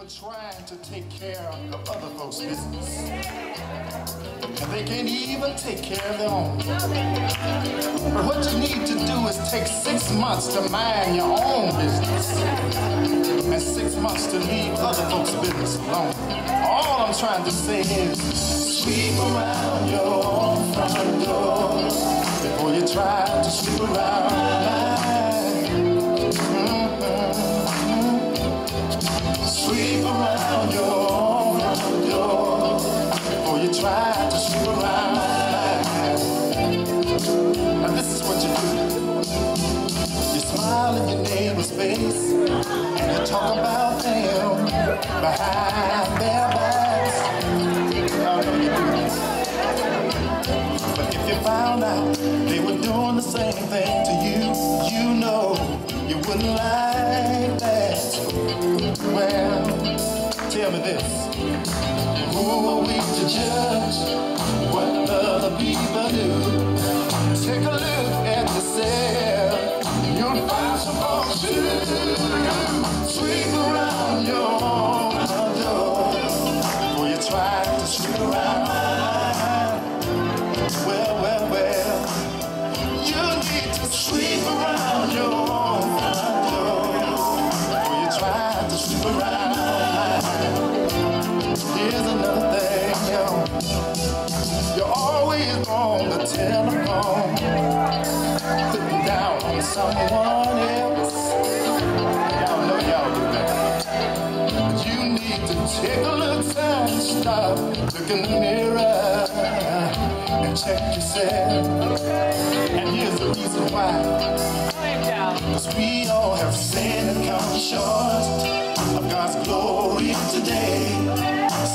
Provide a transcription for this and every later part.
people trying to take care of other folks' business, and they can't even take care of their own. But what you need to do is take 6 months to mind your own business, and 6 months to leave other folks' business alone. All I'm trying to say is, sweep around your own front door before you try to sweep around mine. Sweep around your own front door before you try to sweep around mine. Now this is what you do. You smile in your neighbor's face and you talk about them behind their backs. I know you do. But if you found out they were doing the same thing to you, you know you wouldn't like that. Well, tell me this. Who are we to judge what other people do? Take a look at yourself. You'll find some folks who sweep around your front door before you try to sweep around mine. Well, you need to sweep around your front door before you try to sweep around mine. Here's another thing, you're always on the telephone, putting down on someone else. Y'all know y'all do that. But you need to take a little time to stop, look in the mirror, and check yourself. And here's the reason why. Cause we all have sinned and come short of God's glory today.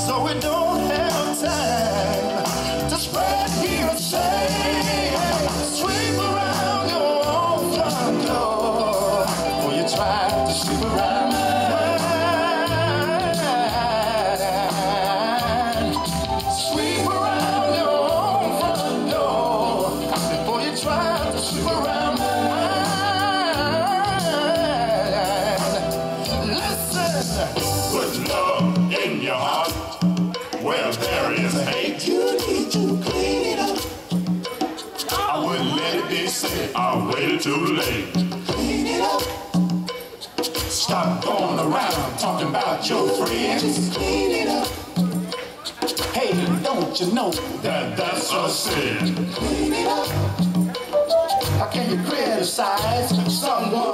So we don't have time to spread hearsay. Sweep around your own front door before you try to sweep around mine. Sweep around your own front door before you try to sweep around mine. Listen, put love in your heart where there is hate. You need to clean it up. I wouldn't let it be said I waited too late. Clean it up. Stop going around talking about your friends. Just clean it up. Hey, don't you know that that's a sin? Clean it up. How can you criticize someone